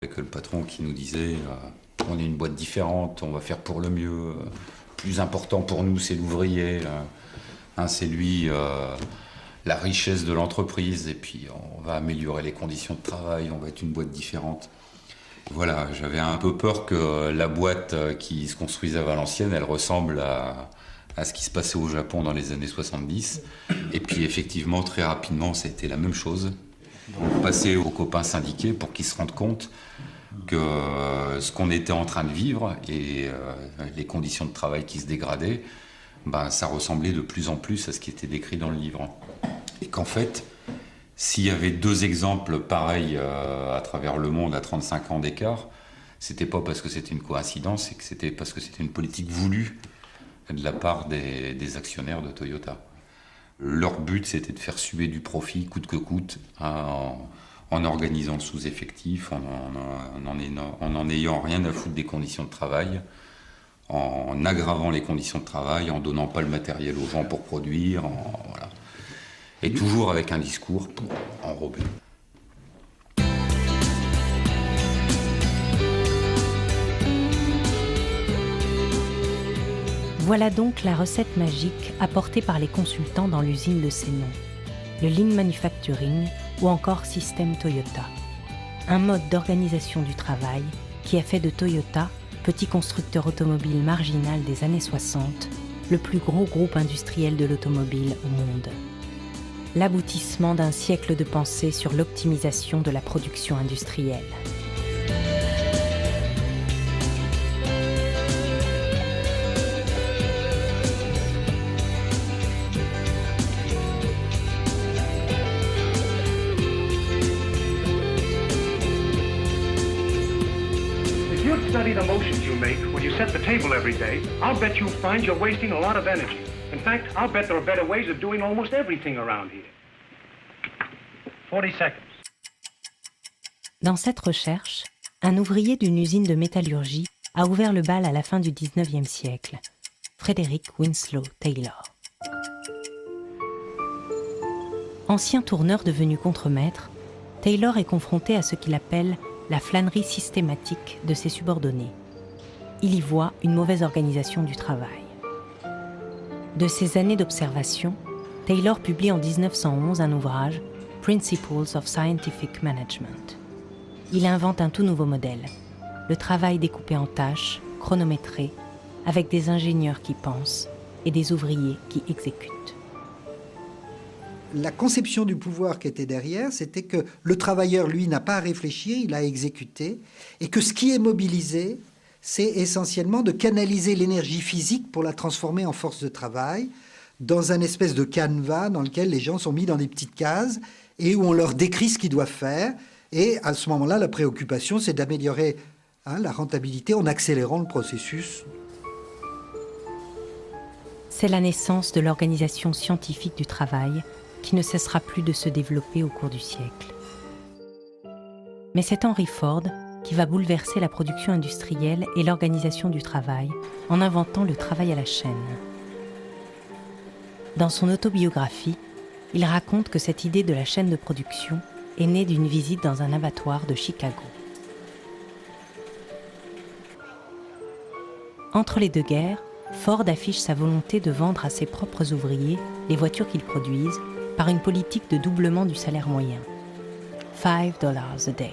Avec le patron qui nous disait on est une boîte différente, on va faire pour le mieux. Plus important pour nous, c'est l'ouvrier. C'est lui la richesse de l'entreprise. Et puis on va améliorer les conditions de travail, on va être une boîte différente. Voilà, j'avais un peu peur que la boîte qui se construisait à Valenciennes, elle ressemble à ce qui se passait au Japon dans les années 70. Et puis effectivement, très rapidement, ça a été la même chose. Donc, passer aux copains syndiqués pour qu'ils se rendent compte que ce qu'on était en train de vivre et les conditions de travail qui se dégradaient, ça ressemblait de plus en plus à ce qui était décrit dans le livre. Et qu'en fait, s'il y avait deux exemples pareils à travers le monde à 35 ans d'écart, c'était pas parce que c'était une coïncidence, c'est que c'était parce que c'était une politique voulue de la part des actionnaires de Toyota. Leur but, c'était de faire suer du profit coûte que coûte, en organisant le sous-effectif, en n'en ayant rien à foutre des conditions de travail, en aggravant les conditions de travail, en donnant pas le matériel aux gens pour produire, voilà. Et toujours avec un discours pour enrober. Voilà donc la recette magique apportée par les consultants dans l'usine de Senon, le Lean Manufacturing ou encore Système Toyota. Un mode d'organisation du travail qui a fait de Toyota, petit constructeur automobile marginal des années 60, le plus gros groupe industriel de l'automobile au monde. L'aboutissement d'un siècle de pensée sur l'optimisation de la production industrielle. Study the motions you make when you set the table every day, I'll bet you'll find you're wasting a lot of energy. In fact, I'll bet there are better ways of doing almost everything around here. 40 seconds. Dans cette recherche, un ouvrier d'une usine de métallurgie a ouvert le bal à la fin du 19e siècle, Frederick Winslow Taylor. Ancien tourneur devenu contremaître, Taylor est confronté à ce qu'il appelle la flânerie systématique de ses subordonnés. Il y voit une mauvaise organisation du travail. De ses années d'observation, Taylor publie en 1911 un ouvrage, Principles of Scientific Management. Il invente un tout nouveau modèle, le travail découpé en tâches, chronométré, avec des ingénieurs qui pensent et des ouvriers qui exécutent. La conception du pouvoir qui était derrière, c'était que le travailleur, lui, n'a pas à réfléchir, il a à exécuter, et que ce qui est mobilisé, c'est essentiellement de canaliser l'énergie physique pour la transformer en force de travail dans un espèce de canevas dans lequel les gens sont mis dans des petites cases et où on leur décrit ce qu'ils doivent faire. Et à ce moment-là, la préoccupation, c'est d'améliorer la rentabilité en accélérant le processus. C'est la naissance de l'organisation scientifique du travail qui ne cessera plus de se développer au cours du siècle. Mais c'est Henry Ford qui va bouleverser la production industrielle et l'organisation du travail en inventant le travail à la chaîne. Dans son autobiographie, il raconte que cette idée de la chaîne de production est née d'une visite dans un abattoir de Chicago. Entre les deux guerres, Ford affiche sa volonté de vendre à ses propres ouvriers les voitures qu'ils produisent par une politique de doublement du salaire moyen. $5 a day.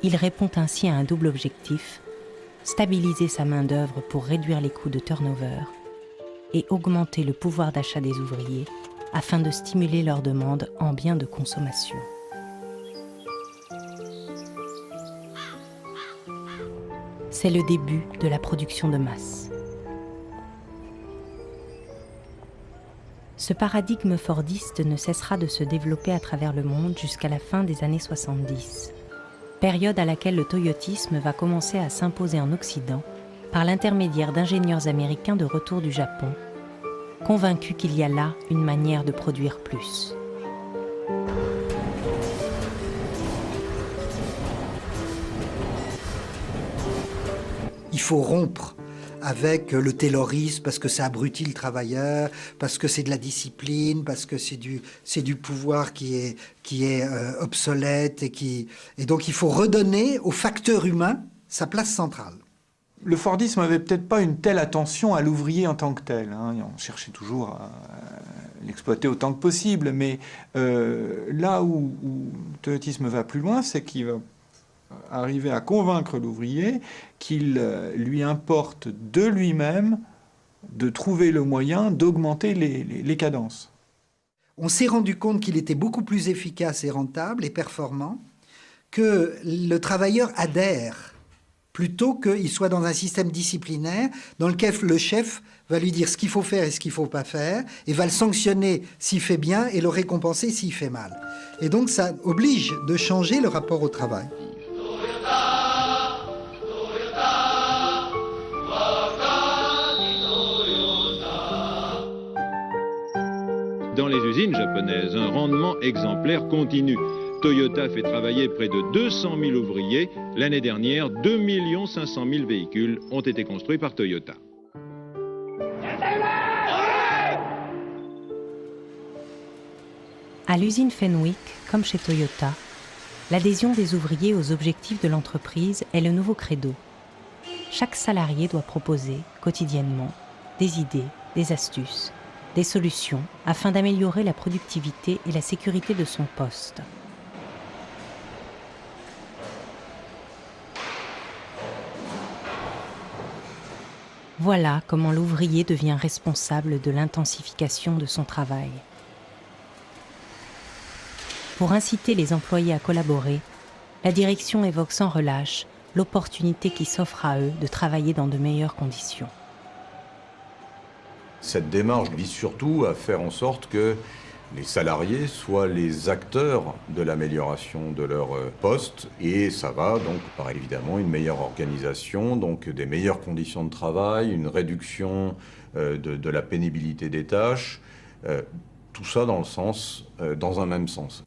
Il répond ainsi à un double objectif, stabiliser sa main-d'œuvre pour réduire les coûts de turnover et augmenter le pouvoir d'achat des ouvriers afin de stimuler leur demande en biens de consommation. C'est le début de la production de masse. Ce paradigme fordiste ne cessera de se développer à travers le monde jusqu'à la fin des années 70, période à laquelle le toyotisme va commencer à s'imposer en Occident par l'intermédiaire d'ingénieurs américains de retour du Japon, convaincus qu'il y a là une manière de produire plus. Il faut rompre avec le taylorisme, parce que ça abrutit le travailleur, parce que c'est de la discipline, parce que c'est du pouvoir qui est obsolète, et donc il faut redonner au facteur humain sa place centrale. Le Fordisme n'avait peut-être pas une telle attention à l'ouvrier en tant que tel. Hein. On cherchait toujours à l'exploiter autant que possible, mais là où le toyotisme va plus loin, c'est qu'il va arriver à convaincre l'ouvrier qu'il lui importe de lui-même de trouver le moyen d'augmenter les cadences. On s'est rendu compte qu'il était beaucoup plus efficace et rentable et performant que le travailleur adhère, plutôt qu'il soit dans un système disciplinaire dans lequel le chef va lui dire ce qu'il faut faire et ce qu'il ne faut pas faire, et va le sanctionner s'il fait bien et le récompenser s'il fait mal. Et donc ça oblige de changer le rapport au travail. Dans les usines japonaises, un rendement exemplaire continue. Toyota fait travailler près de 200 000 ouvriers. L'année dernière, 2 500 000 véhicules ont été construits par Toyota. À l'usine Fenwick, comme chez Toyota, l'adhésion des ouvriers aux objectifs de l'entreprise est le nouveau credo. Chaque salarié doit proposer, quotidiennement, des idées, des astuces, des solutions afin d'améliorer la productivité et la sécurité de son poste. Voilà comment l'ouvrier devient responsable de l'intensification de son travail. Pour inciter les employés à collaborer, la direction évoque sans relâche l'opportunité qui s'offre à eux de travailler dans de meilleures conditions. Cette démarche vise surtout à faire en sorte que les salariés soient les acteurs de l'amélioration de leur poste, et ça va donc par évidemment une meilleure organisation, donc des meilleures conditions de travail, une réduction de la pénibilité des tâches, tout ça dans un même sens.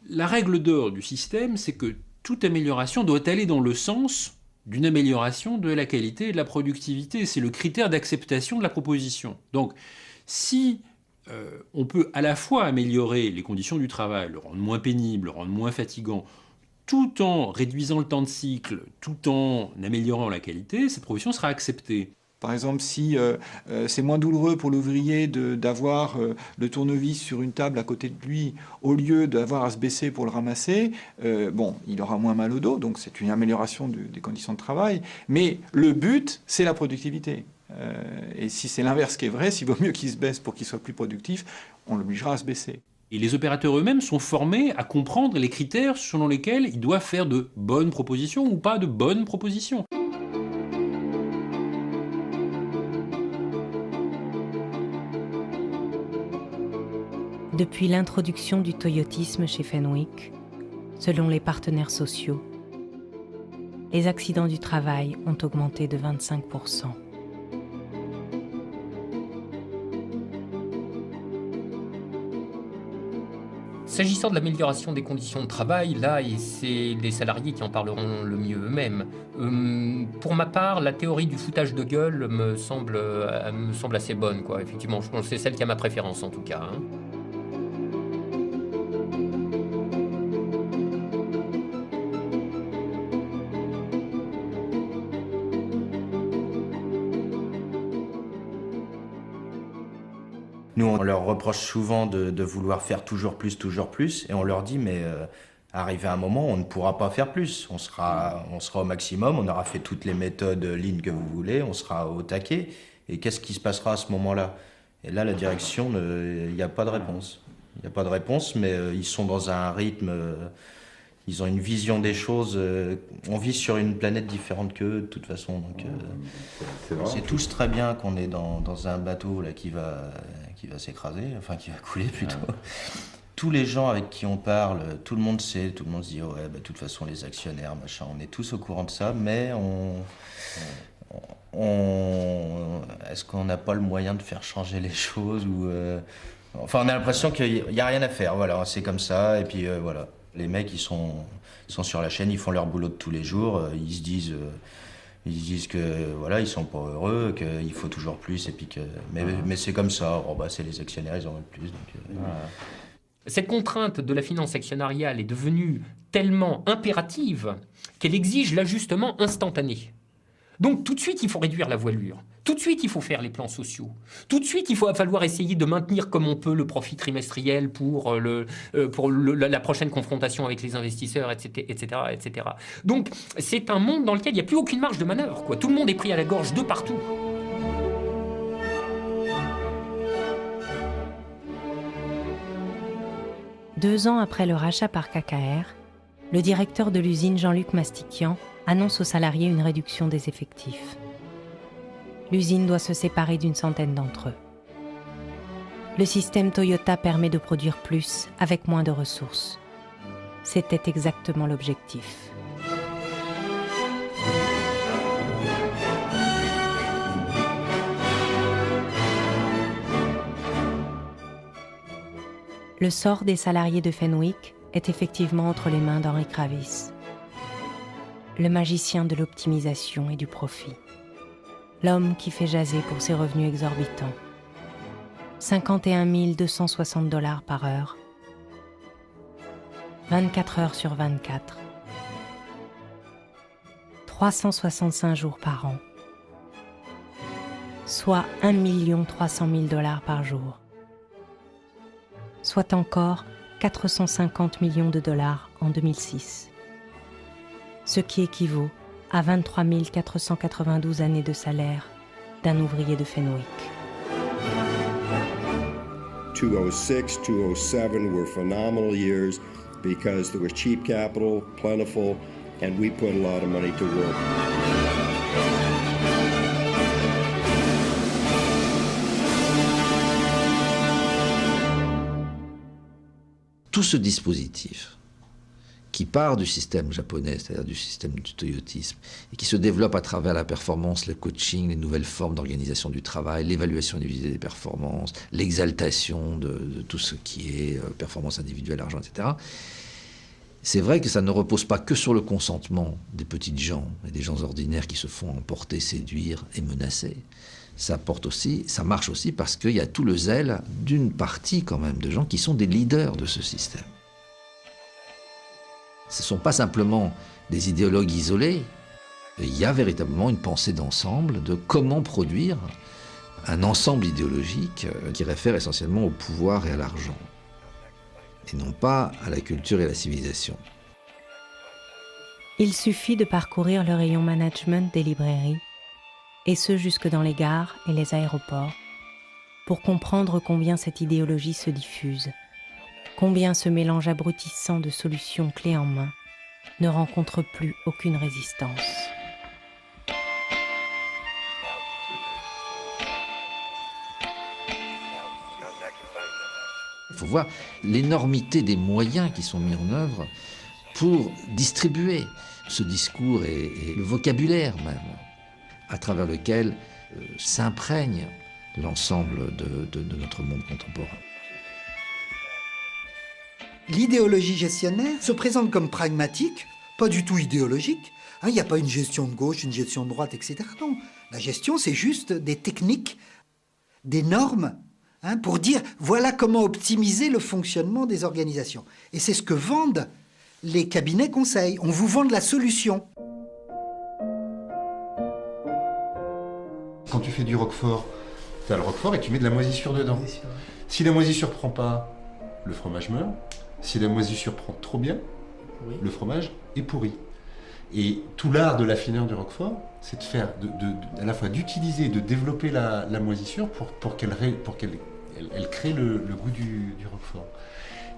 La règle d'or du système, c'est que toute amélioration doit aller dans le sens d'une amélioration de la qualité et de la productivité. C'est le critère d'acceptation de la proposition. Donc, si on peut à la fois améliorer les conditions du travail, le rendre moins pénible, le rendre moins fatigant, tout en réduisant le temps de cycle, tout en améliorant la qualité, cette proposition sera acceptée. Par exemple, si c'est moins douloureux pour l'ouvrier d'avoir le tournevis sur une table à côté de lui, au lieu d'avoir à se baisser pour le ramasser, il aura moins mal au dos, donc c'est une amélioration des conditions de travail. Mais le but, c'est la productivité. Et si c'est l'inverse qui est vrai, s'il vaut mieux qu'il se baisse pour qu'il soit plus productif, on l'obligera à se baisser. Et les opérateurs eux-mêmes sont formés à comprendre les critères selon lesquels ils doivent faire de bonnes propositions ou pas de bonnes propositions. Depuis l'introduction du toyotisme chez Fenwick, selon les partenaires sociaux, les accidents du travail ont augmenté de 25%. S'agissant de l'amélioration des conditions de travail, là, et c'est les salariés qui en parleront le mieux eux-mêmes. Pour ma part, la théorie du foutage de gueule me semble assez bonne, quoi. Effectivement, je pense que c'est celle qui a ma préférence, en tout cas. Hein. Nous, on leur reproche souvent de vouloir faire toujours plus, et on leur dit, mais arrivé à un moment, on ne pourra pas faire plus. On sera au maximum, on aura fait toutes les méthodes lean que vous voulez, on sera au taquet, et qu'est-ce qui se passera à ce moment-là? Et là, la direction, il n'y a pas de réponse. Il n'y a pas de réponse, mais ils sont dans un rythme, ils ont une vision des choses. On vit sur une planète différente qu'eux, de toute façon. Donc, on sait tous très bien qu'on est dans un bateau là, qui va s'écraser, enfin qui va couler plutôt. Ouais. Tous les gens avec qui on parle, tout le monde sait, tout le monde se dit ouais, de toute façon les actionnaires, machin, on est tous au courant de ça, mais est-ce qu'on n'a pas le moyen de faire changer les choses ou Enfin, on a l'impression qu'il n'y a rien à faire, voilà, c'est comme ça, et puis voilà. Les mecs, ils sont sur la chaîne, ils font leur boulot de tous les jours, ils se disent Ils disent que voilà, ils sont pas heureux, qu'il faut toujours plus, et puis que mais c'est comme ça. Oh, bah, c'est les actionnaires, ils en veulent plus. Donc, Cette contrainte de la finance actionnariale est devenue tellement impérative qu'elle exige l'ajustement instantané. Donc tout de suite, il faut réduire la voilure. Tout de suite, il faut faire les plans sociaux. Tout de suite, il va falloir essayer de maintenir comme on peut le profit trimestriel pour la prochaine confrontation avec les investisseurs, etc., etc., etc. Donc c'est un monde dans lequel il n'y a plus aucune marge de manœuvre, quoi. Tout le monde est pris à la gorge de partout. Deux ans après le rachat par KKR, le directeur de l'usine Jean-Luc Mastiquian annonce aux salariés une réduction des effectifs. L'usine doit se séparer d'une centaine d'entre eux. Le système Toyota permet de produire plus avec moins de ressources. C'était exactement l'objectif. Le sort des salariés de Fenwick est effectivement entre les mains d'Henry Kravis, le magicien de l'optimisation et du profit. L'homme qui fait jaser pour ses revenus exorbitants. 51 260 $ par heure, 24 heures sur 24, 365 jours par an, soit 1 300 000 $ par jour, soit encore 450 millions de dollars en 2006, ce qui équivaut à 23 492 années de salaire d'un ouvrier de Fenwick. 2006, 2007 were phenomenal years because there was cheap capital, plentiful, and we put a lot of money to work. Tout ce dispositif qui part du système japonais, c'est-à-dire du système du toyotisme, et qui se développe à travers la performance, le coaching, les nouvelles formes d'organisation du travail, l'évaluation individuelle des performances, l'exaltation de tout ce qui est performance individuelle, argent, etc. C'est vrai que ça ne repose pas que sur le consentement des petites gens et des gens ordinaires qui se font emporter, séduire et menacer. Ça marche aussi parce qu'il y a tout le zèle d'une partie quand même de gens qui sont des leaders de ce système. Ce ne sont pas simplement des idéologues isolés, il y a véritablement une pensée d'ensemble de comment produire un ensemble idéologique qui réfère essentiellement au pouvoir et à l'argent, et non pas à la culture et à la civilisation. Il suffit de parcourir le rayon management des librairies, et ce jusque dans les gares et les aéroports, pour comprendre combien cette idéologie se diffuse, combien ce mélange abrutissant de solutions clés en main ne rencontre plus aucune résistance. Il faut voir l'énormité des moyens qui sont mis en œuvre pour distribuer ce discours et le vocabulaire même, à travers lequel s'imprègne l'ensemble de notre monde contemporain. L'idéologie gestionnaire se présente comme pragmatique, pas du tout idéologique. Il n'y a pas une gestion de gauche, une gestion de droite, etc. Non, la gestion, c'est juste des techniques, des normes, pour dire voilà comment optimiser le fonctionnement des organisations. Et c'est ce que vendent les cabinets conseils. On vous vend de la solution. Quand tu fais du roquefort, tu as le roquefort et tu mets de la moisissure dedans. Si la moisissure prend pas, le fromage meurt. Si la moisissure prend trop bien, le fromage est pourri. Et tout l'art de l'affineur du roquefort, c'est de faire, à la fois d'utiliser et de développer la moisissure pour qu'elle crée le goût du roquefort.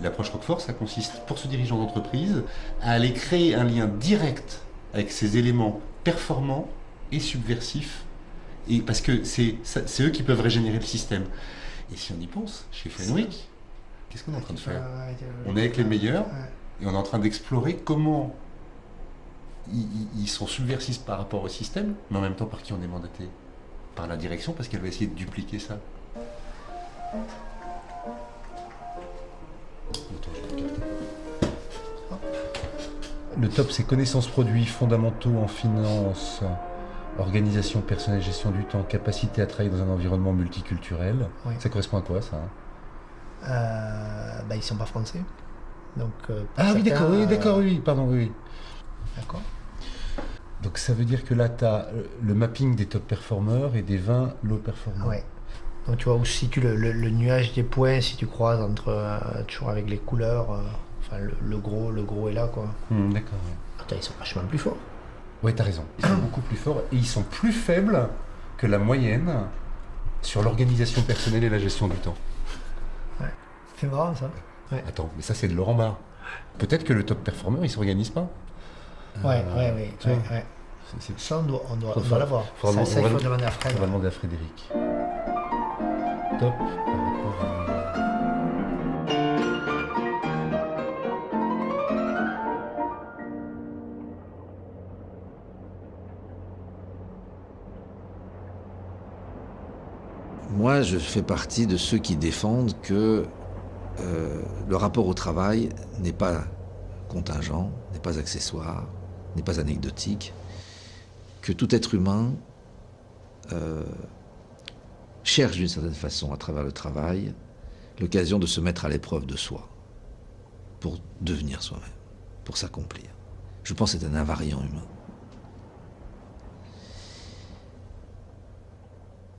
L'approche roquefort, ça consiste, pour ce dirigeant d'entreprise, à aller créer un lien direct avec ces éléments performants et subversifs, et parce que c'est eux qui peuvent régénérer le système. Et si on y pense, chez Fenwick, qu'est-ce qu'on est en train de faire? On est avec les meilleurs et on est en train d'explorer comment ils sont subversifs par rapport au système, mais en même temps par qui on est mandaté? Par la direction, parce qu'elle va essayer de dupliquer ça. Le top, c'est connaissances produits fondamentaux en finance, organisation personnelle, gestion du temps, capacité à travailler dans un environnement multiculturel. Oui. Ça correspond à quoi, ça? Ils sont pas français. Donc, ah oui, d'accord, oui, pardon, oui. D'accord. Donc ça veut dire que là, tu as le mapping des top performers et des 20 low performers. Oui. Donc tu vois où se situe le nuage des points, si tu croises entre, toujours avec les couleurs, le gros est là, quoi. D'accord, ouais. Attends, ils sont vachement plus forts. Oui, t'as raison. Ils sont beaucoup plus forts et ils sont plus faibles que la moyenne sur l'organisation personnelle et la gestion du temps. Ouais. C'est marrant, ça. Ouais. Attends, mais ça, c'est de Laurent Barre. Peut-être que le top performer, il ne s'organise pas. Ouais. Ça, on doit l'avoir. Ça, il faut demander à Fred. On va demander à Frédéric. Top par rapport à... Moi, je fais partie de ceux qui défendent que le rapport au travail n'est pas contingent, n'est pas accessoire, n'est pas anecdotique, que tout être humain cherche d'une certaine façon, à travers le travail, l'occasion de se mettre à l'épreuve de soi, pour devenir soi-même, pour s'accomplir. Je pense que c'est un invariant humain.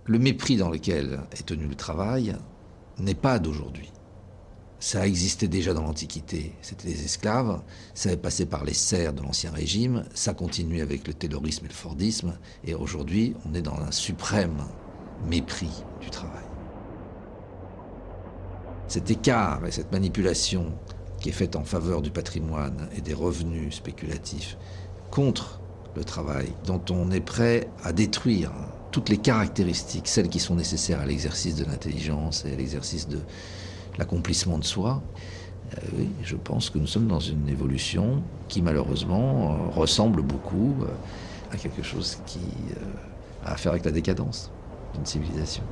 Le mépris dans lequel est tenu le travail n'est pas d'aujourd'hui. Ça existait déjà dans l'Antiquité, c'était les esclaves, ça est passé par les serfs de l'Ancien Régime, ça continue avec le taylorisme et le fordisme, et aujourd'hui, on est dans un suprême mépris du travail. Cet écart et cette manipulation qui est faite en faveur du patrimoine et des revenus spéculatifs contre le travail, dont on est prêt à détruire toutes les caractéristiques, celles qui sont nécessaires à l'exercice de l'intelligence et à l'exercice de l'accomplissement de soi, oui, je pense que nous sommes dans une évolution qui malheureusement ressemble beaucoup à quelque chose qui a à faire avec la décadence d'une civilisation.